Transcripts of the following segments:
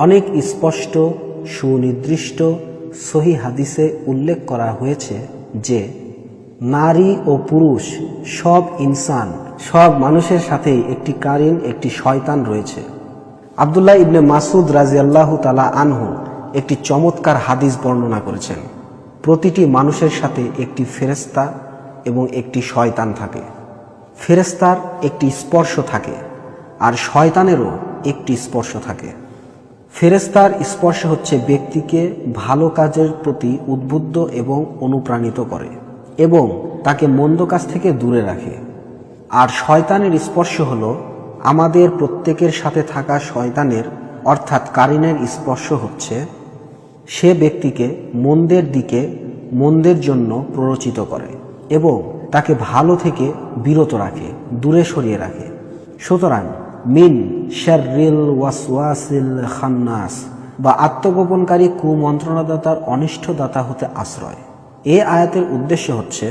অনেক স্পষ্ট সুনির্দিষ্ট সহি হাদিসে উল্লেখ করা হয়েছে যে নারী ও পুরুষ সব ইনসান, সব মানুষের সাথেই একটি কারিন, একটি শয়তান রয়েছে। আব্দুল্লাহ ইবনে মাসউদ রাদিয়াল্লাহু তাআলা আনহু একটি চমৎকার হাদিস বর্ণনা করেছেন। প্রতিটি মানুষের সাথে একটি ফেরেশতা এবং একটি শয়তান থাকে। ফেরেশতার একটি স্পর্শ থাকে আর শয়তানেরও একটি স্পর্শ থাকে। ফেরেশতার স্পর্শ হচ্ছে ব্যক্তিকে ভালো কাজের প্রতি উদ্বুদ্ধ এবং অনুপ্রাণিত করে এবং তাকে মন্দ কাজ থেকে দূরে রাখে। আর শয়তানের স্পর্শ হলো আমাদের প্রত্যেকের সাথে থাকা শয়তানের অর্থাৎ কারিনের স্পর্শ হচ্ছে সে ব্যক্তিকে মন্দের দিকে, মন্দের জন্য প্ররোচিত করে এবং তাকে ভালো থেকে বিরত রাখে, দূরে সরিয়ে রাখে। সুতরাং মিন শাররিল ওয়াসওয়াসিল খান্নাস বা আত্মগোপনকারী কুমন্ত্রণাদাতার অনিষ্টদাতা হতে আশ্রয়। এই আয়াতের উদ্দেশ্য হচ্ছে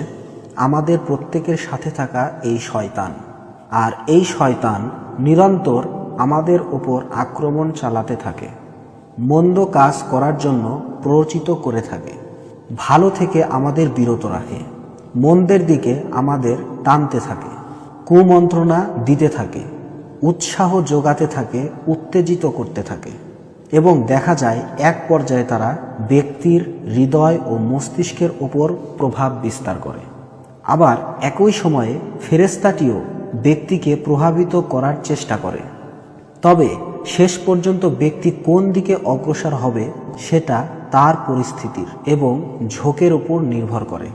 আমাদের প্রত্যেকের সাথে থাকা এই শয়তান, আর এই শয়তান নিরন্তর আমাদের উপর আক্রমণ চালাতে থাকে, মন্দ কাজ করার জন্য প্ররোচিত করে থাকে, ভালো থেকে আমাদের বিরত রাখে, মন্দের দিকে আমাদের টানতে থাকে, কুমন্ত্রণা দিতে থাকে, উৎসাহ যোগাতে থাকে, উত্তেজিত করতে থাকে এবং দেখা যায় এক পর্যায়ে তারা ব্যক্তির হৃদয় ও মস্তিষ্কের উপর প্রভাব বিস্তার করে। আবার একই সময়ে ফেরেশতাটিও ব্যক্তিকে প্রভাবিত করার চেষ্টা করে। তবে শেষ পর্যন্ত ব্যক্তি কোন দিকে অগ্রসর হবে সেটা তার পরিস্থিতির এবং ঝোঁকের উপর নির্ভর করে।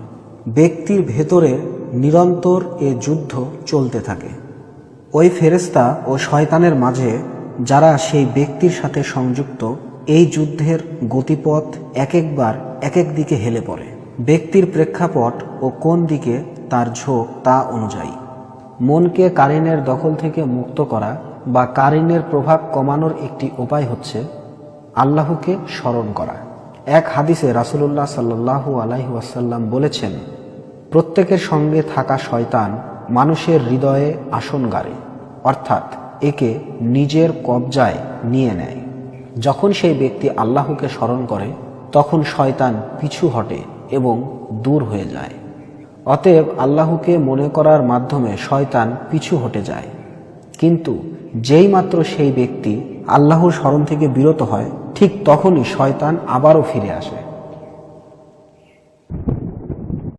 ব্যক্তির ভেতরে নিরন্তর এ যুদ্ধ চলতে থাকে। ওই ফেরেশতা ও শয়তানের মাঝে যারা সেই ব্যক্তির সাথে সংযুক্ত, এই যুদ্ধের গতিপথ এক একবার এক এক দিকে হেলে পড়ে। ব্যক্তির প্রেক্ষাপট ও কোন দিকে তার ঝোঁক তা অনুযায়ী। মনকে কারিনের দখল থেকে মুক্ত করা বা কারিনের প্রভাব কমানোর একটি উপায় হচ্ছে আল্লাহকে স্মরণ করা। এক হাদিসে রাসূলুল্লাহ সাল্লাল্লাহু আলাইহি ওয়াসাল্লাম বলেছেন, প্রত্যেকের সঙ্গে থাকা শয়তান মানুষের হৃদয়ে আসন গাড়ে, অর্থাৎ একে নিজের কবজায় নিয়ে নেয়। যখন সেই ব্যক্তি আল্লাহকে স্মরণ করে তখন শয়তান পিছু হটে এবং দূর হয়ে যায়। অতএব আল্লাহকে মনে করার মাধ্যমে শয়তান পিছু হটে যায়। কিন্তু যেই মাত্র সেই ব্যক্তি আল্লাহর স্মরণ থেকে বিরত হয়, ঠিক তখনই শয়তান আবারও ফিরে আসে।